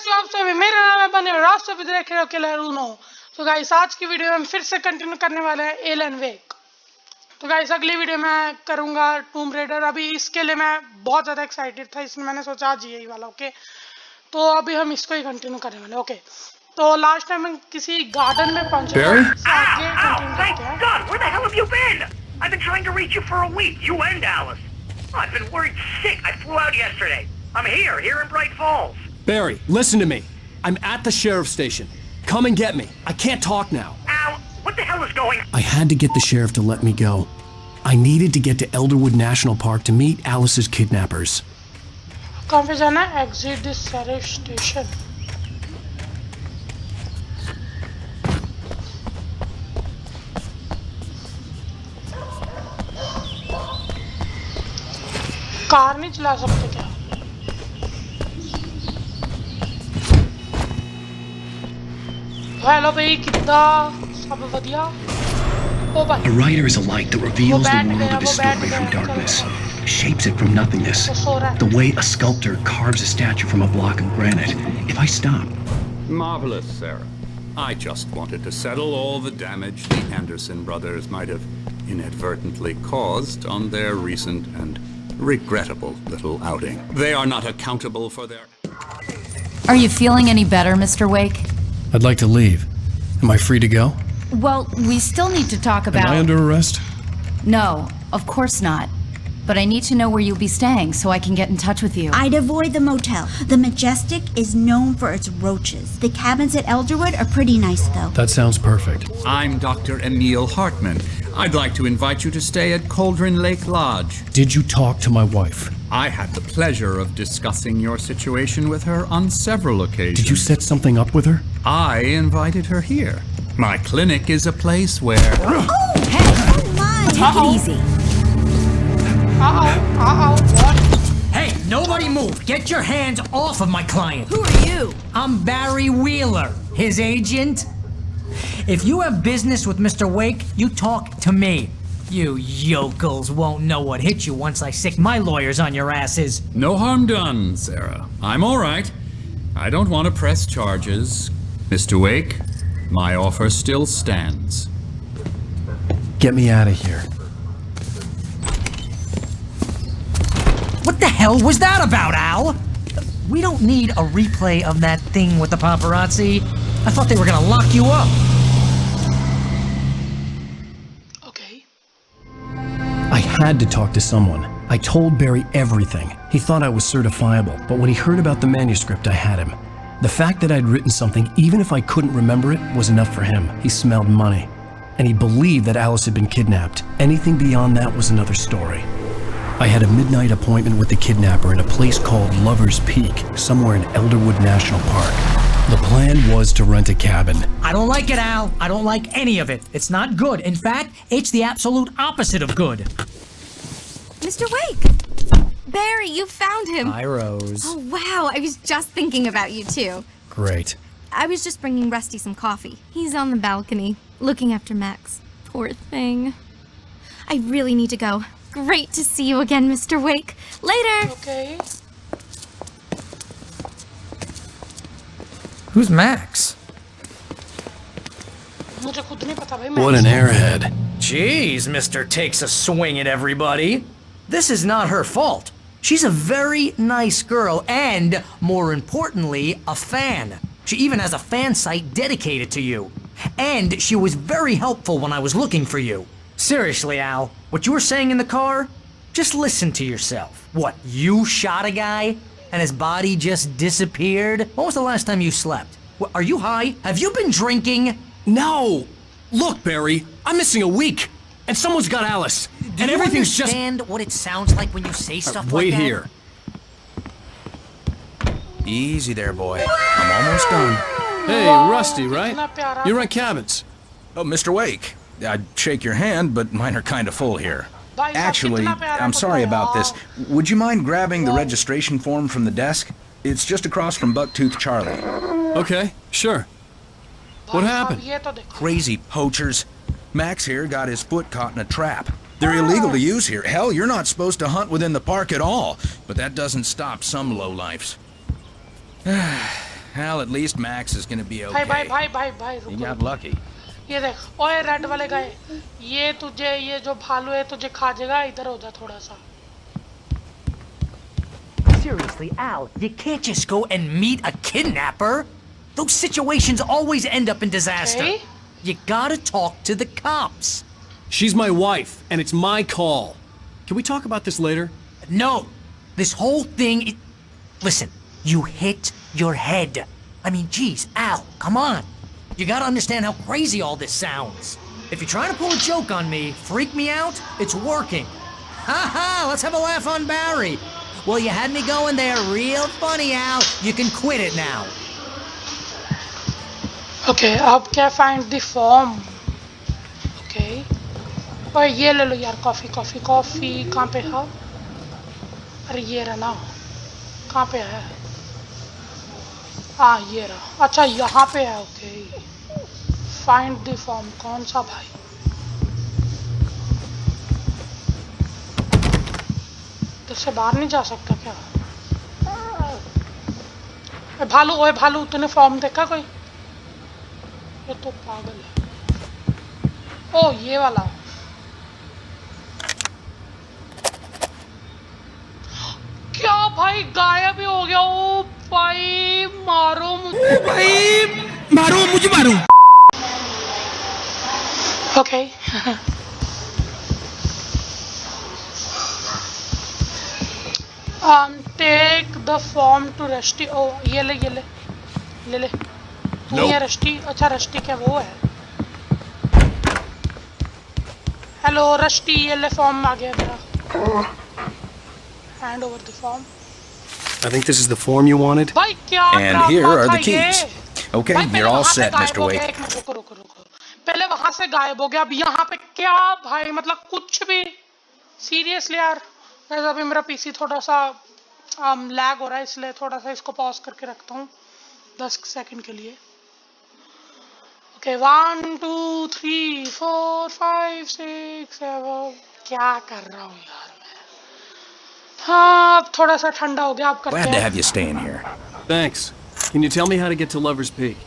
कैसे हो आप सभी। मेरा नाम है बने और आप सभी देख रहे हो किलर उनो। तो गाइस आज की वीडियो में हम फिर से कंटिन्यू करने वाले हैं एलन वेक। तो गाइस अगली वीडियो में करूंगा टूम रेडर। अभी इसके लिए मैं बहुत ज़्यादा एक्साइटेड था, इसलिए मैंने सोचा आज यही वाला। ओके, तो अभी हम इसको ही कंटिन्यू करने वाले। ओके, तो लास्ट टाइम हम किसी गार्डन में पहुंचे थे, आगे कंटिन्यू करते हैं। God, where the hell have you been? I've been trying to reach you for a week, you and Alice. Oh, I've been worried sick. I flew out yesterday. I'm here in Bright Falls. Barry, listen to me. I'm at the sheriff's station. Come and get me. I can't talk now. Al, what the hell is going on? I had to get the sheriff to let me go. I needed to get to Elderwood National Park to meet Alice's kidnappers. कहाँ पे जाना है? Exit the sheriff station. Car नहीं चला सकते क्या? Hello भाई, कितना सब बढ़िया? A writer is a light that reveals the world of his story from darkness, shapes it from nothingness, the way a sculptor carves a statue from a block of granite. If I stop... Marvelous, Sarah. I just wanted to settle all the damage the Anderson brothers might have inadvertently caused on their recent and regrettable little outing. They are not accountable for their... Are you feeling any better, Mr. Wake? I'd like to leave. Am I free to go? Well, we still need to talk about... Am I under arrest? No, of course not. But I need to know where you'll be staying so I can get in touch with you. I'd avoid the motel. The Majestic is known for its roaches. The cabins at Elderwood are pretty nice, though. That sounds perfect. I'm Dr. Emil Hartman. I'd like to invite you to stay at Cauldron Lake Lodge. Did you talk to my wife? I had the pleasure of discussing your situation with her on several occasions. Did you set something up with her? I invited her here. My clinic is a place where... Oh, hey, come on. Take it easy. What? Hey, nobody move! Get your hands off of my client! Who are you? I'm Barry Wheeler, his agent. If you have business with Mr. Wake, you talk to me. You yokels won't know what hit you once I sick my lawyers on your asses. No harm done, Sarah. I'm all right. I don't want to press charges. Mr. Wake, my offer still stands. Get me out of here. What the hell was that about, Al? We don't need a replay of that thing with the paparazzi. I thought they were gonna lock you up. Okay. I had to talk to someone. I told Barry everything. He thought I was certifiable, but when he heard about the manuscript, I had him. The fact that I'd written something, even if I couldn't remember it, was enough for him. He smelled money. And he believed that Alice had been kidnapped. Anything beyond that was another story. I had a midnight appointment with the kidnapper in a place called Lover's Peak, somewhere in Elderwood National Park. The plan was to rent a cabin. I don't like it, Al. I don't like any of it. It's not good. In fact, it's the absolute opposite of good. Mr. Wake! Barry, you found him! Hi, Rose. Oh, wow, I was just thinking about you, too. Great. I was just bringing Rusty some coffee. He's on the balcony, looking after Max. Poor thing. I really need to go. Great to see you again, Mr. Wake. Later! Okay. Who's Max? मुझे खुद नहीं पता भाई। What an airhead. Jeez, Mr. Takes a swing at everybody. This is not her fault. She's a very nice girl and, more importantly, a fan. She even has a fan site dedicated to you. And she was very helpful when I was looking for you. Seriously, Al, what you were saying in the car? Just listen to yourself. What, you shot a guy and his body just disappeared? When was the last time you slept? What, are you high? Have you been drinking? No! Look, Barry, I'm missing a week, and someone's got Alice, and everything's just... Do you understand what it sounds like when you say stuff like Wait that? here. Easy there, boy. I'm almost done. Hey, Rusty, right? कितना प्यारा। You rent cabins. Oh, Mr. Wake. I'd shake your hand, but mine are kind of full here. भाई साहब, Actually, कितना प्यारा I'm sorry कुत्ता about है। this. Would you mind grabbing the registration form from the desk? It's just across from Bucktooth Charlie. Okay, sure. What भाई happened? साहब, ये तो देखो। Crazy poachers. Max here got his foot caught in a trap. They're illegal to use here. Hell, you're not supposed to hunt within the park at all. But that doesn't stop some lowlifes. Hell, at least Max is gonna be भाई भाई okay. भाई भाई भाई He रुको got रुको। lucky. ये देख ओए रेड वाले गए। ये तुझे ये जो भालू है तुझे खा जाएगा। इधर हो जा थोड़ा सा। Seriously, Al, you can't just go and meet a kidnapper. Those situations always end up in disaster. Okay. You gotta talk to the cops. She's my wife, and it's my call. Can we talk about this later? No, this whole thing Listen, you hit your head. I mean, geez, Al, come on. You gotta understand how crazy all this sounds. If you're trying to pull a joke on me, freak me out, it's working. Ha ha, let's have a laugh on Barry. Well, you had me going there real funny, Al. You can quit it now. Okay, अब क्या find the form? Okay. और ये ले लो यार coffee coffee coffee कहाँ पे है? अरे ये रहा ना। कहाँ पे है? हाँ ये रहा। अच्छा यहाँ पे है। ओके। Find the form कौन सा भाई? इधर से बाहर नहीं जा सकता क्या? भालू ओए भालू तूने फॉर्म देखा कोई? ये तो पागल है। ओ ये वाला। क्या भाई गायब ही हो गया। ओ भाई मारो मुझे। भाई मारो मुझे मारो। Okay. Take the form to Rusty. ओ ये ले ले ले तू ये रस्टी। अच्छा रस्टी क्या वो है? हेलो रस्टी ये ले फॉर्म आ गया मेरा। Hand over the form. I think this is the form you wanted. भाई क्या And here are the ये? keys. Okay, भाई, पहले you're all वहाँ से set, गायब Mr. हो गया। Wake. एक मिनट रुको रुको रुको। पहले वहां से गायब हो गया अब यहाँ पे क्या भाई मतलब कुछ भी सीरियसली यार। वैसे अभी मेरा पीसी थोड़ा सा लैग हो रहा है इसलिए थोड़ा सा इसको पॉज करके रखता हूँ 10 सेकंड के लिए। ओके 1 2 3 4 5 6 7 क्या कर रहा हूँ यार मैं। हाँ अब थोड़ा सा ठंडा हो गया। आप करते Glad to हैं। have you staying here. Thanks. Can you tell me how to get to Lover's Peak?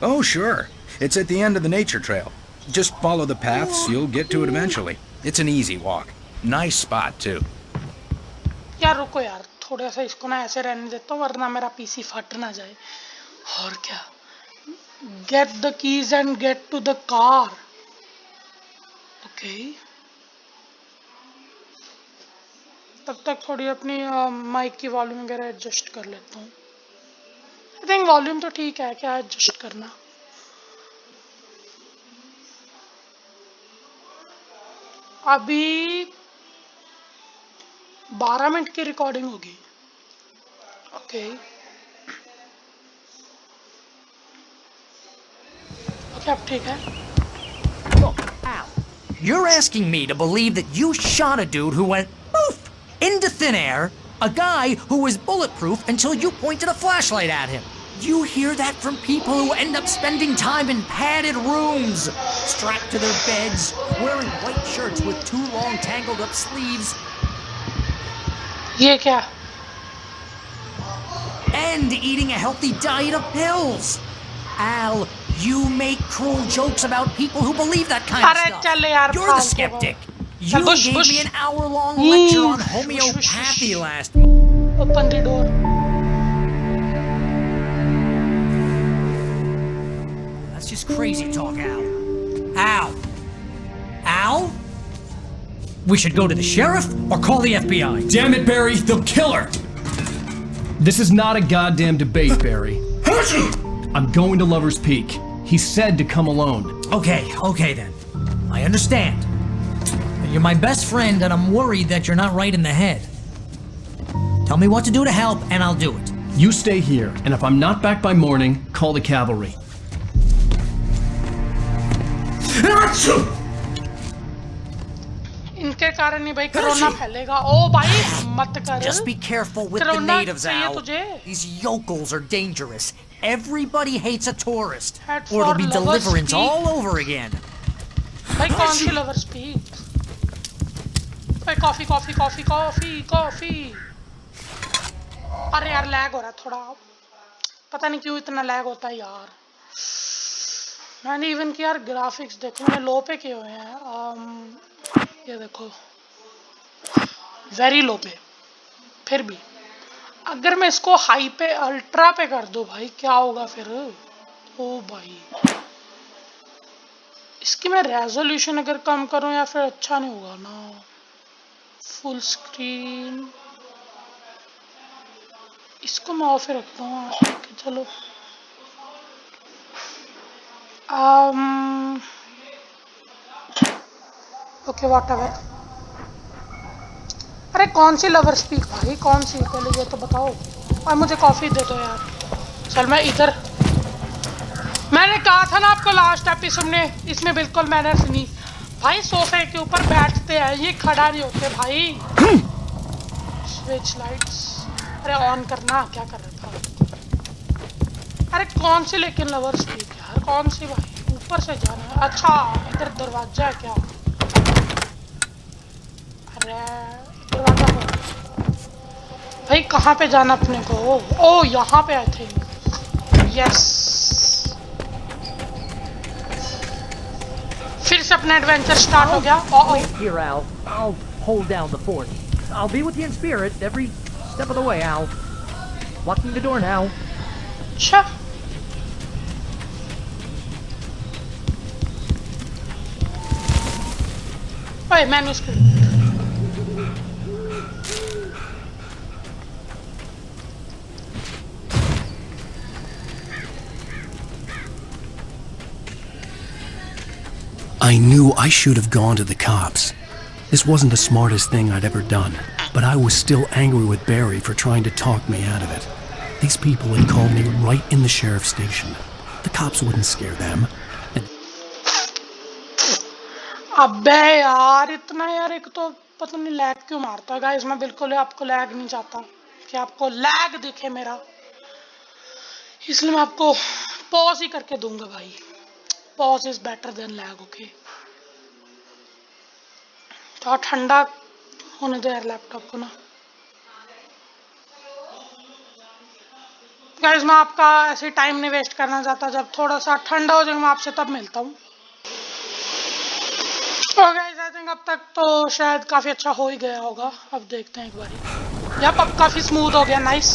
Oh, sure. It's at the end of the nature trail. Just follow the paths, you'll get to it eventually. It's an easy walk. Nice spot, too. यार रुको यार थोड़ा सा इसको ना ऐसे रहने देता हूँ वरना मेरा पीसी फट ना जाए। और क्या? Get the keys and get to the car. Okay. तब तक थोड़ी अपनी माइक की वॉल्यूम वगैरह एडजस्ट कर लेता हूँ। आई थिंक वॉल्यूम तो ठीक है क्या एडजस्ट करना। अभी 12 मिनट की रिकॉर्डिंग होगी। ओके ओके अब ठीक है। Look, Al, you're asking me to believe that you shot a dude who went poof into thin air, a guy who was bulletproof until you pointed a flashlight at him. You hear that from people who end up spending time in padded rooms, strapped to their beds, wearing white shirts with too long tangled up sleeves, ये क्या? and eating a healthy diet of pills. Al, you make cruel jokes about people who believe that kind of अरे stuff. चल यार You're the फालतू skeptic. चल, You bush, gave bush. me an hour-long lecture on Bush, bush, bush, homeopathy bush. last week. Open the door. That's just crazy talk, Al. Al? Al? We should go to the sheriff or call the FBI. Damn it, Barry! They'll kill her! This is not a goddamn debate, Barry. I'm going to Lover's Peak. He said to come alone. Okay then. I understand. You're my best friend and I'm worried that you're not right in the head. Tell me what to do to help and I'll do it. You stay here, and if I'm not back by morning, call the cavalry. इनके कारण ही भाई corona फैलेगा। ओ भाई मत कर। Just be careful with the corona natives, चाहिए Al. तुझे। These yokels are dangerous. Everybody hates a tourist. Head Or it'll for be Lover's deliverance Peak. all over again. भाई कौन सी लवर्स पीक? भाई coffee coffee coffee coffee coffee. अरे यार lag हो रहा है थोड़ा। पता नहीं क्यों इतना लैग होता है यार। मैंने इवन कि यार ग्राफिक्स देखो मैंने लो पे किए हुए हैं। ये देखो वेरी लो पे, फिर भी अगर मैं इसको हाई पे अल्ट्रा पे कर दूं भाई क्या होगा फिर। ओ भाई इसकी मैं रेजोल्यूशन अगर कम करूं या फिर अच्छा नहीं होगा ना। फुल स्क्रीन इसको मैं ऑफ ही रखता हूँ। ठीक है चलो। Okay whatever. अरे कौन सी लवर स्पीक भाई, कौन सी, पहले ये तो बताओ। और मुझे कॉफी दे दो यार। चल मैं इधर, मैंने कहा था ना आपको लास्ट एपिसोड में इसमें बिल्कुल मैनर्स नहीं। भाई सोफे के ऊपर बैठते हैं, ये खड़ा नहीं होते भाई। स्विच लाइट्स, अरे ऑन करना, क्या कर रहे था। अरे कौन सी लेकिन लवर स्पीक यार, कौन सी भाई, ऊपर से जाना है। अच्छा इधर दरवाजा है क्या। अरे दरवाजा खोल भाई, कहाँ पे जाना अपने को। ओ यहाँ पे आई थिंक, यस। फिर से अपना एडवेंचर स्टार्ट हो गया। Wait here, Al. I'll hold down the fort. I'll be with you in spirit every step of the way, Al. Locking the door now. अच्छा ओए manuscript. I knew I should have gone to the cops. This wasn't the smartest thing I'd ever done, but I was still angry with Barry for trying to talk me out of it. These people had called me right in the sheriff's station. The cops wouldn't scare them. अबे यार इतना यार, एक तो पता नहीं lag क्यों मारता है गाइस। मैं बिल्कुल आपको लैग नहीं चाहता कि आपको लैग दिखे मेरा, इसलिए मैं आपको पॉज ही करके दूंगा भाई। Pause is better than lag. Okay तो ठंडा होने दो यार लैपटॉप को ना। गाइस मैं आपका ऐसे टाइम नहीं वेस्ट करना चाहता, जब थोड़ा सा ठंडा हो जाएगा मैं आपसे तब मिलता हूँ। तो गाइस आई थिंक अब तक तो शायद काफी अच्छा हो ही गया होगा। अब देखते हैं एक बारी। यप अब काफी स्मूथ हो गया, नाइस।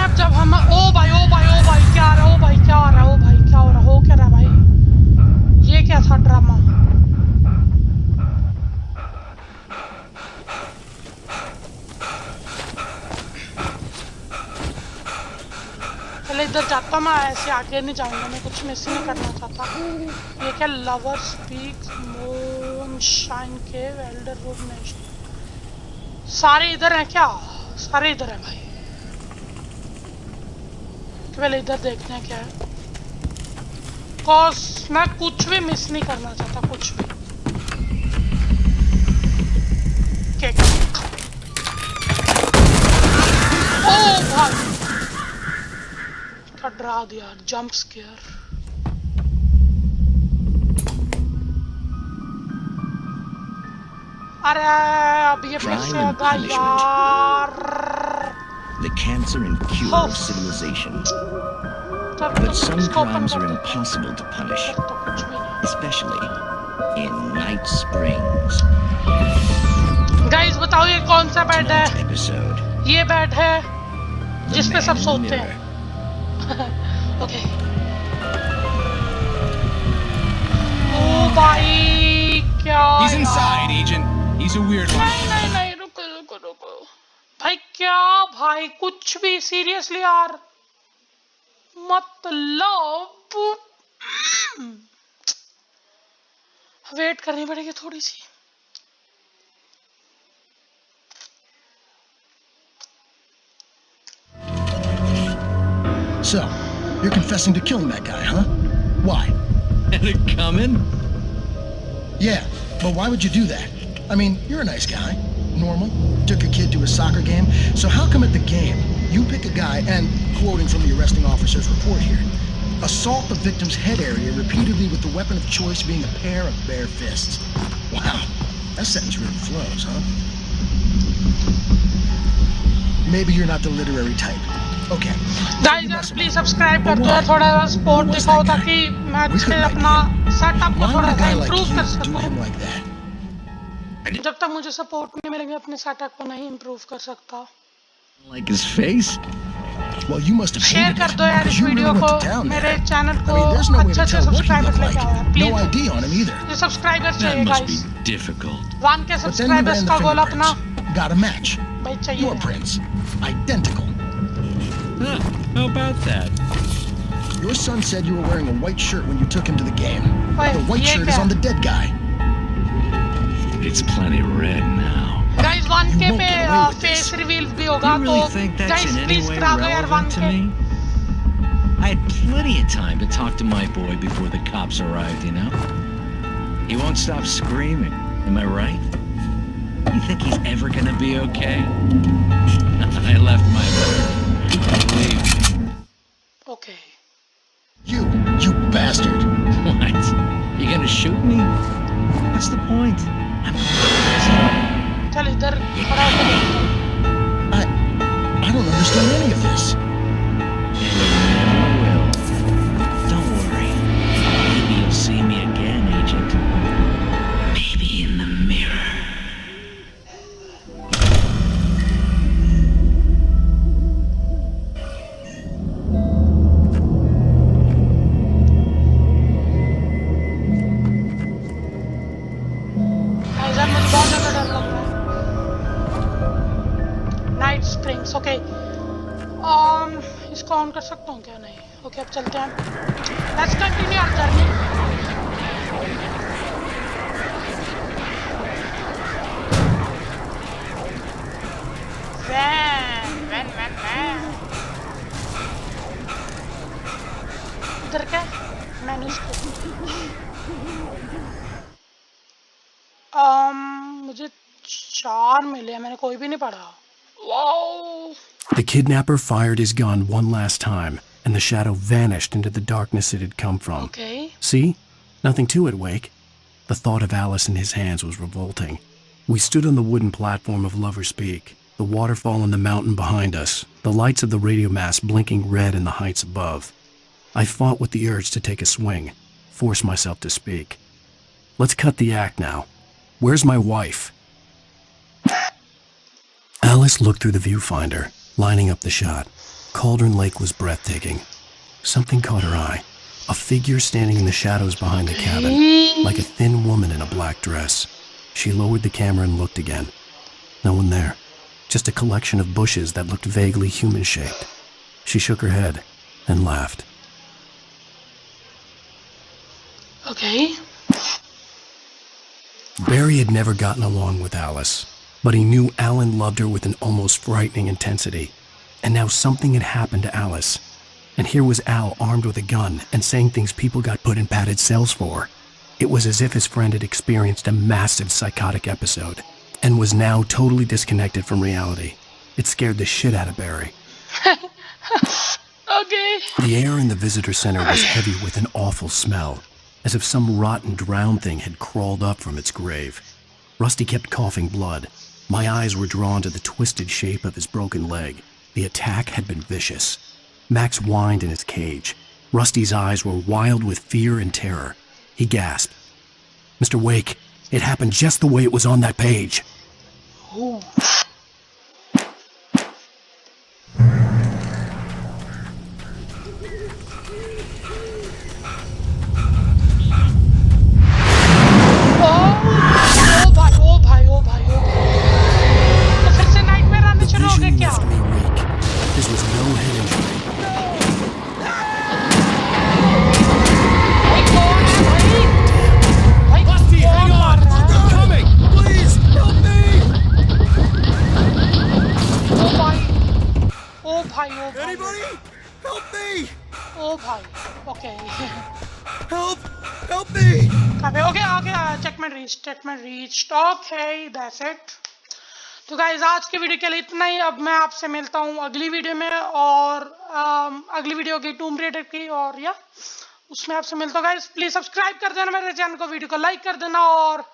अब जब हम ओ भाई ओ भाई ओ भाई क्या आ रहा है, ओ भाई क्या आ रहा है, ओ भाई क्या हो रहा है, हो क्या रहा है भाई, ये क्या था ड्रामा। पहले इधर जाता मैं, ऐसे आगे नहीं जाऊंगा, मैं कुछ मिस नहीं करना चाहता। ये क्या लवर स्पीक मून शाइन के एल्डर वुड नेशन, सारे इधर हैं क्या, सारे इधर हैं भाई। पहले इधर देखते हैं क्या है, कॉज मैं कुछ भी मिस नहीं करना चाहता, कुछ भी। ओ भाई डरा दिया, जंप स्केयर। अरे अब ये फिर से होगा यार। The cancer and cure of civilization. But some crimes are impossible to punish, especially in Night Springs. Guys बताओ ये कौन सा बेड है? Episode. ये बेड है जिसपे सब सोते हैं। ओके ओ भाई क्या He's inside, Agent. He's a weird one. नहीं रुको रुको रुको भाई, क्या भाई कुछ भी सीरियसली यार, मतलब वेट करनी पड़ेगी थोड़ी सी। So, you're confessing to killing that guy, huh? Why? Had it coming? Yeah, but why would you do that? I mean, you're a nice guy. Normal. Took a kid to a soccer game. So how come at the game, you pick a guy and, quoting from the arresting officer's report here, assault the victim's head area repeatedly with the weapon of choice being a pair of bare fists? Wow. That sentence really flows, huh? Maybe you're not the literary type. Okay. Guys यार please subscribe कर दो यार, थोड़ा सा support दिखाओ ताकि मैं अच्छे अपना सेटअप को थोड़ा सा इंप्रूव कर सकूं। जब तक मुझे सपोर्ट नहीं मिलेंगे अपने सेटअप को नहीं इंप्रूव कर सकता। Like his face? Well, you must have share कर दो यार इस वीडियो को, मेरे चैनल को अच्छे अच्छे सब्सक्राइबर्स लेके आओ यार please. No ID on him either. ये सब्सक्राइबर्स चाहिए गाइस। Difficult. 1K सब्सक्राइबर्स का गोल अपना got a match. भाई चाहिए। Your prints, identical. Huh, how about that? Your son said you were wearing a white shirt when you took him to the game. The white shirt is on the dead guy. It's plenty red now. Guys 1K पे face reveal भी होगा तो guys please करा दो यार 1K। I had plenty of time to talk to my boy before the cops arrived, you know? He won't stop screaming, am I right? You think he's ever gonna be okay? I left my letter. Believe me. Okay. You bastard. What? You gonna shoot me? What's the point? चल इधर खड़ा हो जा। I don't understand any of this. And you never will. Don't worry. Maybe you'll see me again, Agent. Maybe in the mirror. Guys यार मुझे बहुत ज्यादा डर लग रहा है। Night Springs okay. इसको ऑन कर सकता हूँ क्या? नहीं। ओके अब चलते हैं। Let's continue our journey. Van इधर क्या मेन्यूज मुझे 4 मिले, मैंने कोई भी नहीं पढ़ा। Wow. The kidnapper fired his gun one last time, and the shadow vanished into the darkness it had come from. Okay. See? Nothing to it, Wake. The thought of Alice in his hands was revolting. We stood on the wooden platform of Lover's Peak, the waterfall and the mountain behind us, the lights of the radio mast blinking red in the heights above. I fought with the urge to take a swing, force myself to speak. Let's cut the act now. Where's my wife? Alice looked through the viewfinder, lining up the shot. Cauldron Lake was breathtaking. Something caught her eye. A figure standing in the shadows behind the cabin, like a thin woman in a black dress. She lowered the camera and looked again. No one there. Just a collection of bushes that looked vaguely human-shaped. She shook her head and laughed. Okay. Barry had never gotten along with Alice, but he knew Alan loved her with an almost frightening intensity. And now something had happened to Alice. And here was Al armed with a gun and saying things people got put in padded cells for. It was as if his friend had experienced a massive psychotic episode and was now totally disconnected from reality. It scared the shit out of Barry. Okay. The air in the visitor center was heavy with an awful smell, as if some rotten drowned thing had crawled up from its grave. Rusty kept coughing blood. My eyes were drawn to the twisted shape of his broken leg. The attack had been vicious. Max whined in his cage. Rusty's eyes were wild with fear and terror. He gasped. Mr. Wake, it happened just the way it was on that page. Ooh. Checkmate reached. Okay, that's it. तो guys आज के video के लिए इतना ही। अब मैं आपसे मिलता हूँ अगली वीडियो में, और अगली वीडियो की टूम रेडर की, और या उसमें आपसे मिलता हूँ। गाइज प्लीज सब्सक्राइब कर देना मेरे चैनल को, वीडियो को लाइक कर देना और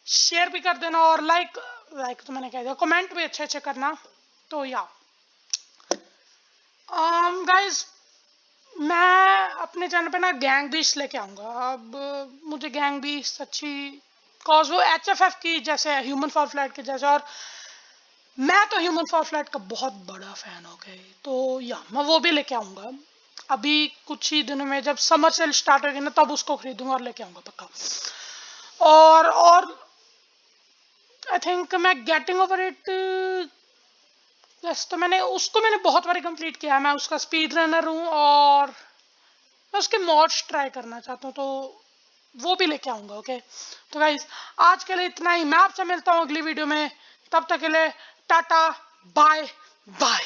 शेयर भी कर देना और लाइक तो मैंने कह दिया, कमेंट भी अच्छे अच्छे करना। तो या गाइस मैं अपने चैनल पे ना गैंग बीस्ट लेके आऊँगा। अब मुझे गैंग बीस्ट अच्छी कॉज वो HFF की जैसे ह्यूमन फॉल फ्लैट के जैसे, और मैं तो ह्यूमन फॉल फ्लैट का बहुत बड़ा फैन हो गई। तो या मैं वो भी लेके आऊँगा अभी कुछ ही दिनों में, जब समर सेल स्टार्ट होगी ना तब उसको खरीदूंगा और लेके आऊँगा पक्का। और आई थिंक मैं गेटिंग ओवर इट, यस, तो मैंने बहुत बार कंप्लीट किया है। मैं उसका स्पीड रनर हूँ और मैं उसके मॉड्स ट्राई करना चाहता हूँ, तो वो भी लेके आऊँगा। ओके तो गाइस आज के लिए इतना ही। मैं आपसे मिलता हूँ अगली वीडियो में, तब तक के लिए टाटा बाय बाय।